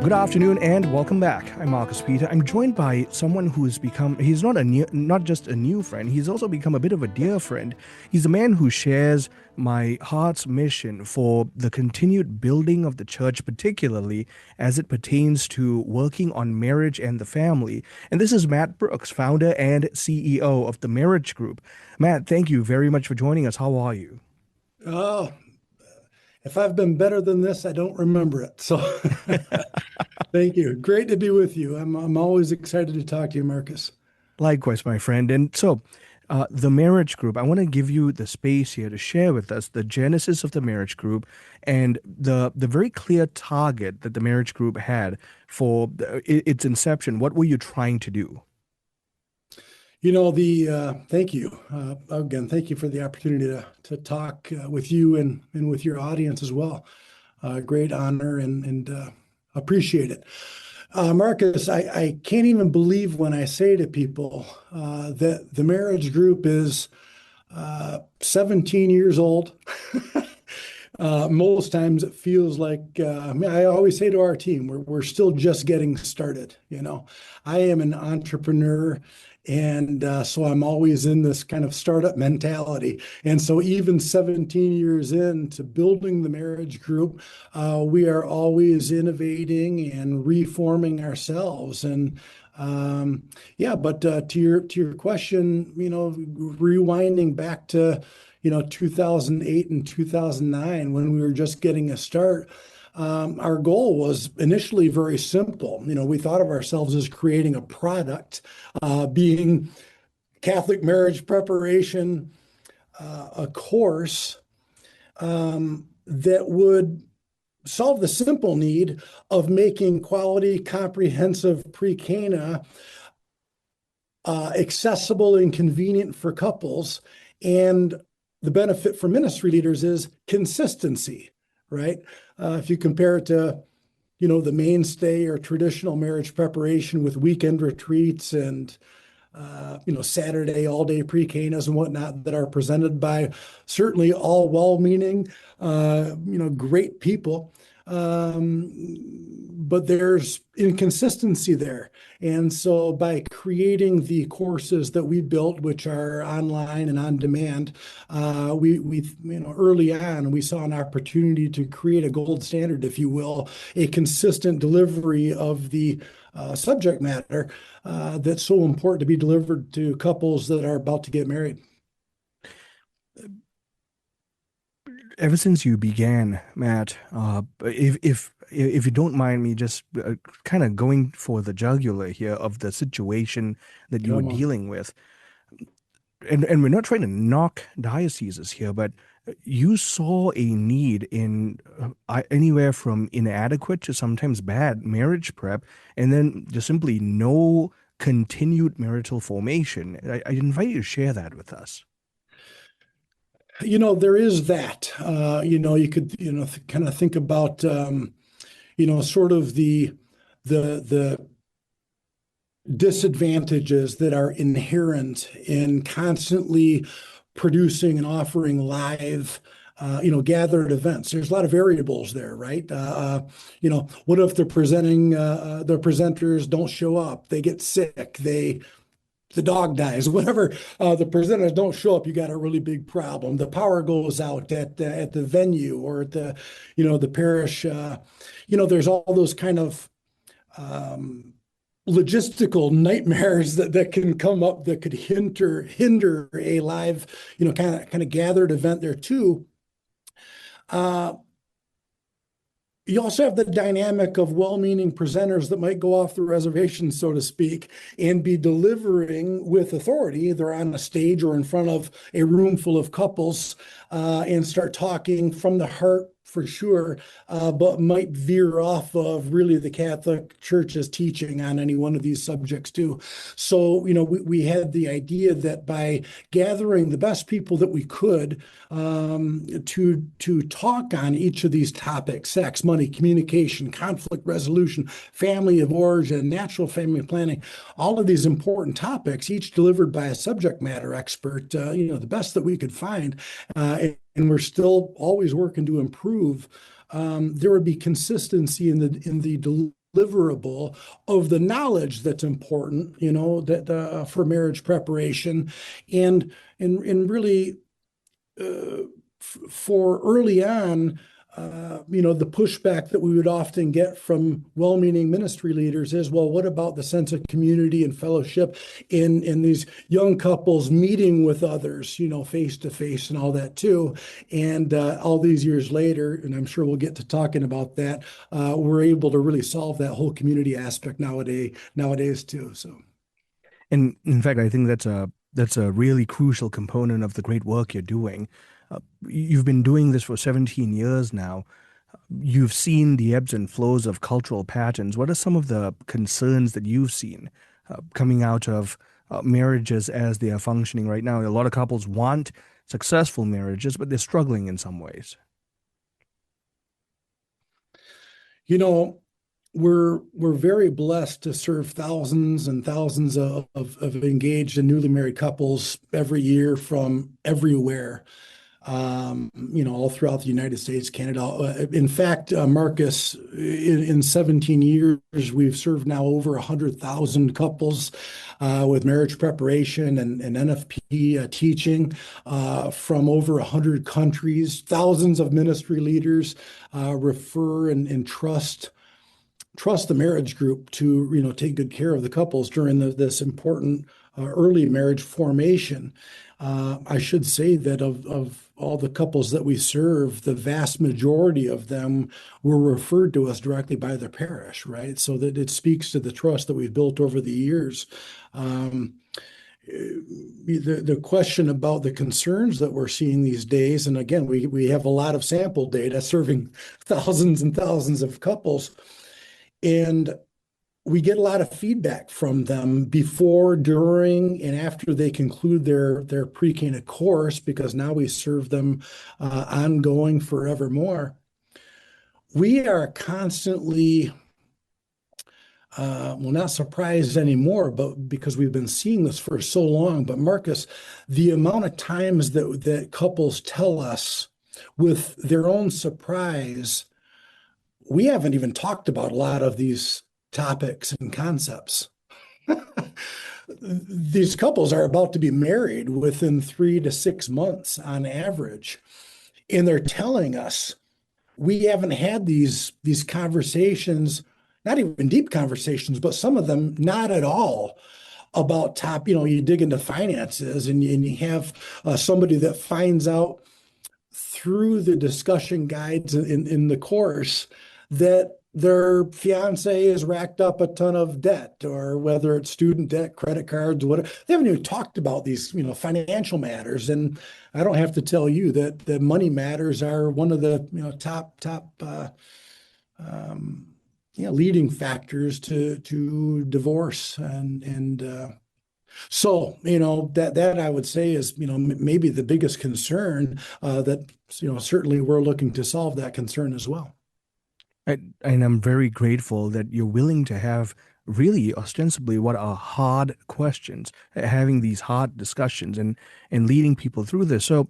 Good afternoon and welcome back. I'm Marcus Peter. I'm joined by someone who's become, he's not just a new friend, he's also become a bit of a dear friend. He's a man who shares my heart's mission for the continued building of the church, particularly as it pertains to working on marriage and the family. And this is Matt Brooks, founder and CEO of the Marriage Group. Matt, thank you very much for joining us. How are you? Oh, if I've been better than this, I don't remember it. So thank you. Great to be with you. I'm always excited to talk to you, Marcus. Likewise, my friend. And so, the Marriage Group, I want to give you the space here to share with us the genesis of the Marriage Group and the very clear target that the Marriage Group had for its inception. What were you trying to do? Thank you. Again, thank you for the opportunity to talk with you and with your audience as well. Great honor and appreciate it. Marcus, I can't even believe when I say to people that the Marriage Group is 17 years old. Most times it feels like, I always say to our team, we're still just getting started. I am an entrepreneur, and so I'm always in this kind of startup mentality. And so even 17 years into building the Marriage Group, we are always innovating and reforming ourselves. And but to your question, rewinding back to 2008 and 2009 when we were just getting a start. Our goal was initially very simple. We thought of ourselves as creating a product, being Catholic marriage preparation, a course that would solve the simple need of making quality, comprehensive pre-Cana accessible and convenient for couples. And the benefit for ministry leaders is consistency, right? If you compare it to, the mainstay or traditional marriage preparation with weekend retreats and, Saturday all-day pre-Canas and whatnot that are presented by certainly all well-meaning, great people. But there's inconsistency there. And so by creating the courses that we built, which are online and on demand, we early on, we saw an opportunity to create a gold standard, if you will, a consistent delivery of the subject matter that's so important to be delivered to couples that are about to get married. Ever since you began, Matt, if you don't mind me just kind of going for the jugular here of the situation that you were Come on. dealing with, and we're not trying to knock dioceses here, but you saw a need in anywhere from inadequate to sometimes bad marriage prep, and then just simply no continued marital formation. I invite you to share that with us. There is that. You could, kind of think about, sort of the disadvantages that are inherent in constantly producing and offering live, gathered events. There's a lot of variables there, right? What if the presenters don't show up? They get sick. The dog dies, whatever. The presenters don't show up, you got a really big problem. The power goes out at the venue or at the parish. There's all those kind of logistical nightmares that can come up that could hinder a live, kind of gathered event there too. You also have the dynamic of well-meaning presenters that might go off the reservation, so to speak, and be delivering with authority, either on a stage or in front of a room full of couples, and start talking from the heart for sure, but might veer off of really the Catholic Church's teaching on any one of these subjects too. So, we had the idea that by gathering the best people that we could to talk on each of these topics, sex, money, communication, conflict resolution, family of origin, natural family planning, all of these important topics, each delivered by a subject matter expert, the best that we could find, and we're still always working to improve. There would be consistency in the deliverable of the knowledge that's important, that for marriage preparation, and really for early on, the pushback that we would often get from well-meaning ministry leaders is, well, what about the sense of community and fellowship in these young couples meeting with others, face to face and all that too. And all these years later, and I'm sure we'll get to talking about that, we're able to really solve that whole community aspect nowadays too. So, And in fact, I think that's a really crucial component of the great work you're doing. You've been doing this for 17 years now. You've seen the ebbs and flows of cultural patterns. What are some of the concerns that you've seen coming out of marriages as they are functioning right now? A lot of couples want successful marriages, but they're struggling in some ways. We're very blessed to serve thousands and thousands of engaged and newly married couples every year from everywhere. All throughout the United States, Canada. In fact, Marcus, in 17 years, we've served now over 100,000 couples with marriage preparation and NFP teaching from over 100 countries. Thousands of ministry leaders refer and trust the marriage group to take good care of the couples during this important early marriage formation. I should say that of all the couples that we serve, the vast majority of them were referred to us directly by their parish, right? So that it speaks to the trust that we've built over the years. The question about the concerns that we're seeing these days, and again, we have a lot of sample data serving thousands and thousands of couples, and we get a lot of feedback from them before, during, and after they conclude their pre-Cana course, because now we serve them ongoing forevermore. We are constantly, not surprised anymore, but because we've been seeing this for so long. But Marcus, the amount of times that couples tell us with their own surprise, we haven't even talked about a lot of these topics and concepts. These couples are about to be married within 3 to 6 months on average. And they're telling us we haven't had these conversations, not even deep conversations, but some of them not at all about you dig into finances and you have somebody that finds out through the discussion guides in the course that their fiance has racked up a ton of debt, or whether it's student debt, credit cards, whatever. They haven't even talked about these, financial matters. And I don't have to tell you that the money matters are one of the, top leading factors to divorce. So, that I would say is, maybe the biggest concern that, certainly we're looking to solve that concern as well. And I'm very grateful that you're willing to have really ostensibly what are hard questions, having these hard discussions and leading people through this. So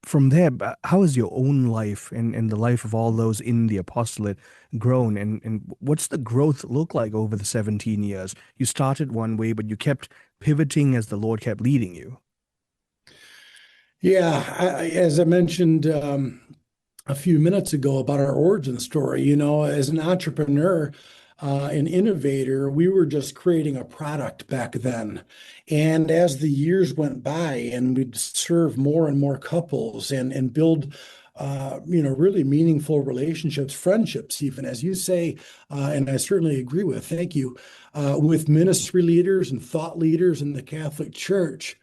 from there, how has your own life and the life of all those in the apostolate grown? And what's the growth look like over the 17 years? You started one way, but you kept pivoting as the Lord kept leading you. Yeah, as I mentioned a few minutes ago about our origin story, as an entrepreneur, an innovator, we were just creating a product back then. And as the years went by and we'd serve more and more couples and build, really meaningful relationships, friendships, even as you say, and I certainly agree with, thank you, with ministry leaders and thought leaders in the Catholic Church,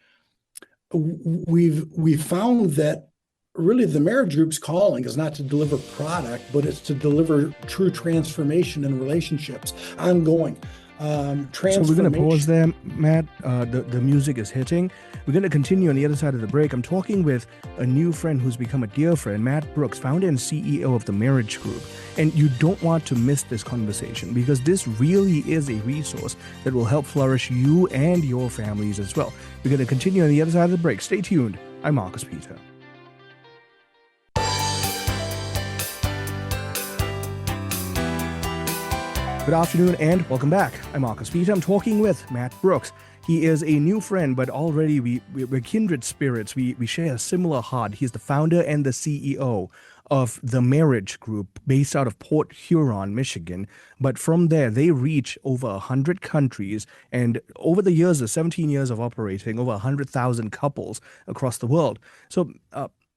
we've found that really the marriage group's calling is not to deliver product, but it's to deliver true transformation in relationships, ongoing transformation. So we're going to pause there, Matt. The music is hitting. We're going to continue on the other side of the break. I'm talking with a new friend who's become a dear friend, Matt Brooks, founder and CEO of the Marriage Group. And you don't want to miss this conversation, because this really is a resource that will help flourish you and your families as well. We're going to continue on the other side of the break. Stay tuned. I'm Marcus Peter. Good afternoon and welcome back. I'm Marcus Peter. I'm talking with Matt Brooks. He is a new friend, but already we're kindred spirits. We share a similar heart. He's the founder and the CEO of the Marriage Group based out of Port Huron, Michigan. But from there, they reach over 100 countries. And over the years, the 17 years of operating, over 100,000 couples across the world. So,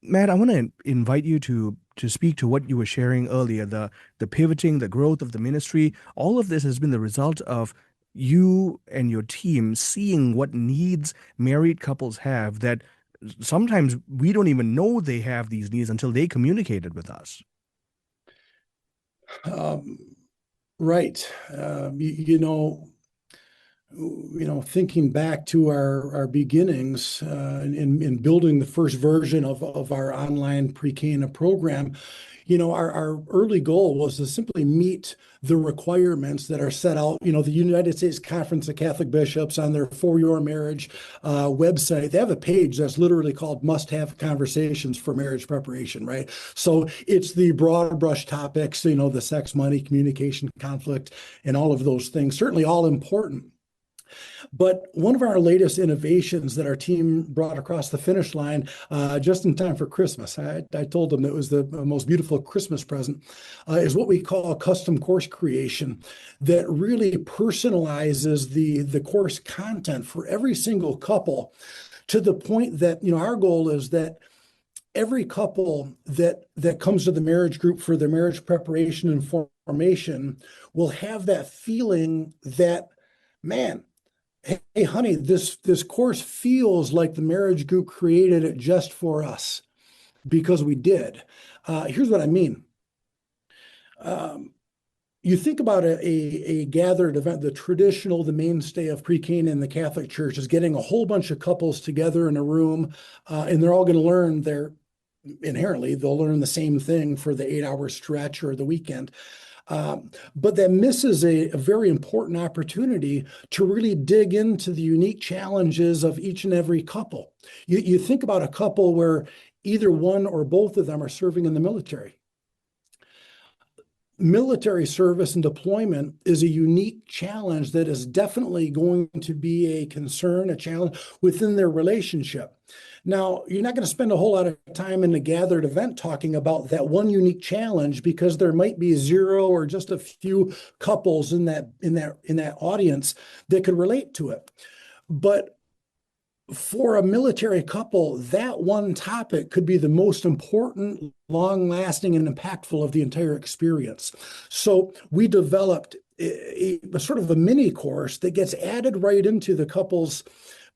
Matt, I want to invite you to speak to what you were sharing earlier, the pivoting, the growth of the ministry. All of this has been the result of you and your team seeing what needs married couples have that sometimes we don't even know they have these needs until they communicated with us. Right. Thinking back to our beginnings in building the first version of our online pre-Cana program, our early goal was to simply meet the requirements that are set out. The United States Conference of Catholic Bishops on their For Your Marriage website, they have a page that's literally called Must Have Conversations for Marriage Preparation, right? So it's the broad brush topics, the sex, money, communication, conflict, and all of those things, certainly all important. But one of our latest innovations that our team brought across the finish line just in time for Christmas, I told them it was the most beautiful Christmas present, is what we call custom course creation that really personalizes the course content for every single couple to the point that, our goal is that every couple that comes to the Marriage Group for their marriage preparation and formation will have that feeling that, man, hey, honey, this course feels like the Marriage Group created it just for us, because we did. Here's what I mean. You think about a gathered event, the mainstay of pre-Cana in the Catholic Church is getting a whole bunch of couples together in a room, and they're all going to learn they'll learn the same thing for the 8-hour stretch or the weekend. But that misses a very important opportunity to really dig into the unique challenges of each and every couple. You think about a couple where either one or both of them are serving in the military. Military service and deployment is a unique challenge that is definitely going to be a concern, a challenge within their relationship. Now, you're not going to spend a whole lot of time in a gathered event talking about that one unique challenge, because there might be 0 or just a few couples in that audience that could relate to it. But for a military couple, that one topic could be the most important, long-lasting, and impactful of the entire experience. So we developed a sort of a mini course that gets added right into the couple's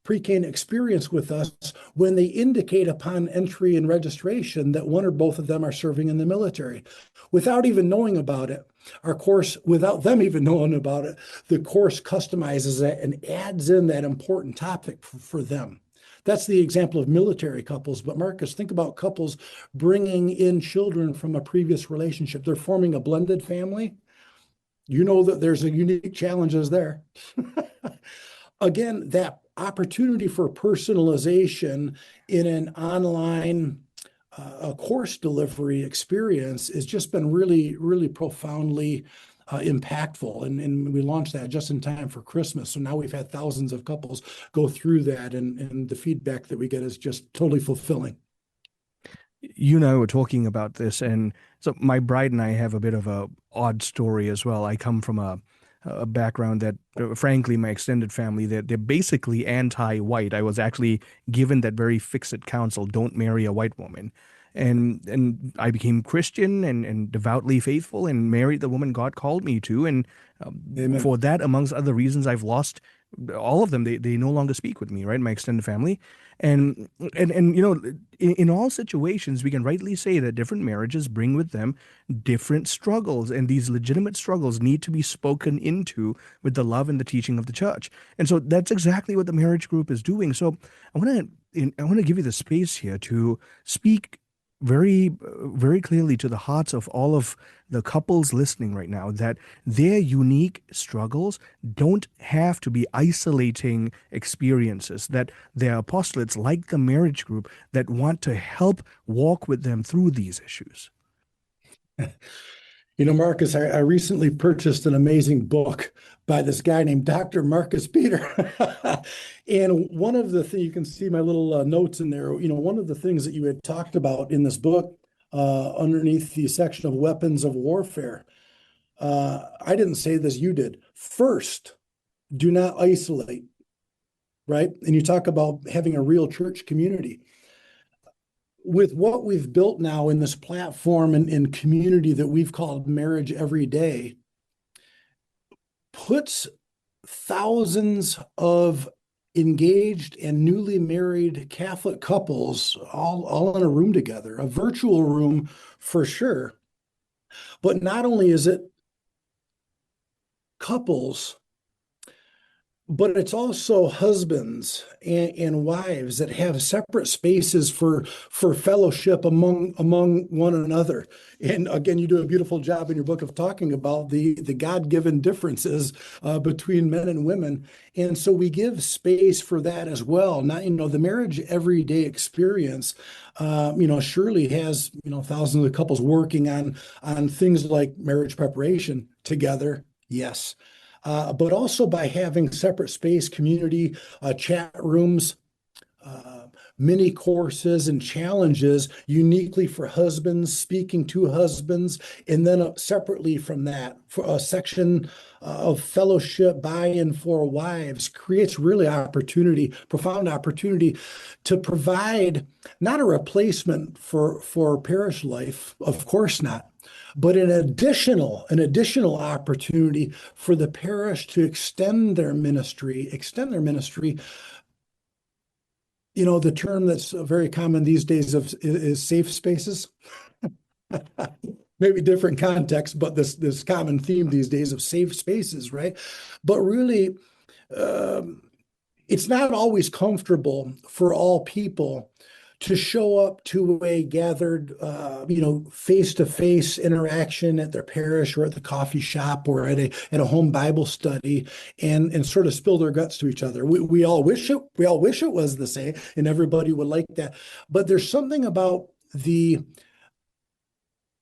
pre-Cana experience with us when they indicate upon entry and registration that one or both of them are serving in the military. Without even knowing about it, without them even knowing about it, the course customizes it and adds in that important topic for them. That's the example of military couples. But Marcus, think about couples bringing in children from a previous relationship. They're forming a blended family. You know that there's a unique challenges there. Again, that opportunity for personalization in an online course delivery experience has just been really, really profoundly impactful. And we launched that just in time for Christmas. So now we've had thousands of couples go through that, and the feedback that we get is just totally fulfilling. You and I were talking about this, and so my bride and I have a bit of a odd story as well. I come from a background that, frankly, my extended family, they're basically anti-white. I was actually given that very fixed counsel: don't marry a white woman. And I became Christian and devoutly faithful and married the woman God called me to. And for that, amongst other reasons, I've lost all of them. They no longer speak with me, right? My extended family. And in all situations, we can rightly say that different marriages bring with them different struggles, and these legitimate struggles need to be spoken into with the love and the teaching of the church. And so that's exactly what the Marriage Group is doing. So I want to give you the space here to speak very, very clearly to the hearts of all of the couples listening right now, that their unique struggles don't have to be isolating experiences, that there are apostolates like the Marriage Group that want to help walk with them through these issues. Marcus, I recently purchased an amazing book by this guy named Dr. Marcus Peter. And one of the things, you can see my little notes in there, one of the things that you had talked about in this book, underneath the section of weapons of warfare, I didn't say this, you did. First, do not isolate, right? And you talk about having a real church community. With what we've built now in this platform and community that we've called Marriage Every Day, puts thousands of engaged and newly married Catholic couples all in a room together, a virtual room for sure. But not only is it couples, but it's also husbands and wives that have separate spaces for fellowship among one another. And again, you do a beautiful job in your book of talking about the God-given differences between men and women. And so we give space for that as well. Now, the Marriage Everyday experience, surely has, thousands of couples working on things like marriage preparation together. Yes. But also by having separate space, community, chat rooms, mini courses and challenges uniquely for husbands, speaking to husbands, and then separately from that, for a section of fellowship buy-in for wives creates really profound opportunity to provide not a replacement for parish life, of course not, but an additional opportunity for the parish to extend their ministry. The term that's very common these days is safe spaces. Maybe different context, but this common theme these days of safe spaces, right? But really, it's not always comfortable for all people to show up to a gathered, face-to-face interaction at their parish or at the coffee shop or at a home Bible study and sort of spill their guts to each other. We all wish it was the same, and everybody would like that. But there's something about the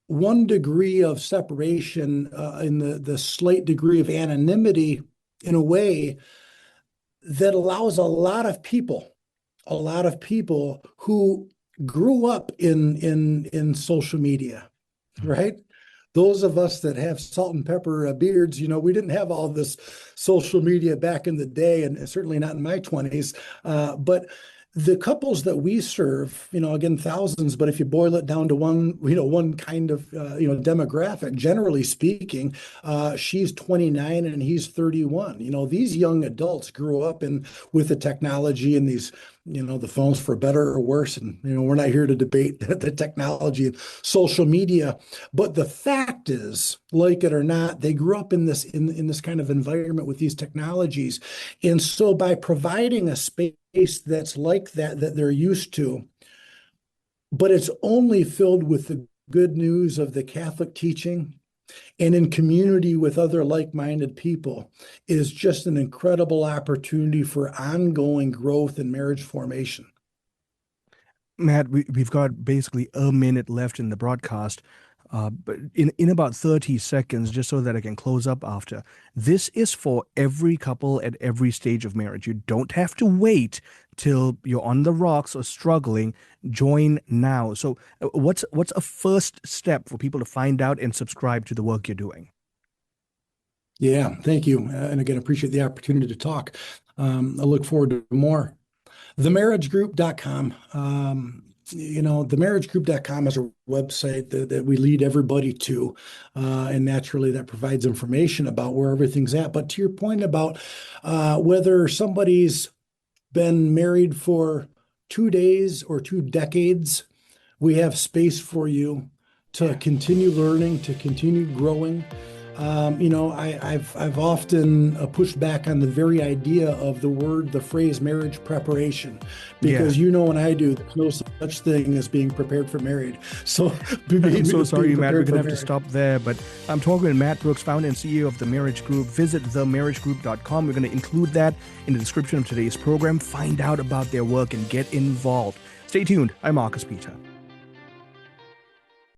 1 degree of separation in the slight degree of anonymity in a way that allows a lot of people who grew up in social media, right? Those of us that have salt and pepper beards, we didn't have all this social media back in the day, and certainly not in my 20s. But the couples that we serve, again, thousands, but if you boil it down to one kind of, demographic, generally speaking, she's 29 and he's 31. These young adults grew up with the technology and these, the phones, for better or worse. And, we're not here to debate the technology and social media, but the fact is, like it or not, they grew up in this kind of environment with these technologies. And so by providing a space that's like that they're used to, but it's only filled with the good news of the Catholic teaching and in community with other like-minded people, is just an incredible opportunity for ongoing growth and marriage formation. Matt, we've got basically a minute left in the broadcast. But in about 30 seconds, just so that I can close up after, this is for every couple at every stage of marriage. You don't have to wait till you're on the rocks or struggling. Join now. So what's a first step for people to find out and subscribe to the work you're doing? Yeah, thank you. And again, appreciate the opportunity to talk. I look forward to more. TheMarriageGroup.com. TheMarriageGroup.com is a website that we lead everybody to. And naturally, that provides information about where everything's at. But to your point about whether somebody's been married for 2 days or 2 decades, we have space for you to continue learning, to continue growing. I've often pushed back on the very idea of the phrase marriage preparation, because and I do, there's no such thing as being prepared for marriage. So I'm so sorry, Matt, we're going to have to stop there, but I'm talking with Matt Brooks, founder and CEO of The Marriage Group. Visit themarriagegroup.com. We're going to include that in the description of today's program. Find out about their work and get involved. Stay tuned. I'm Marcus Peter.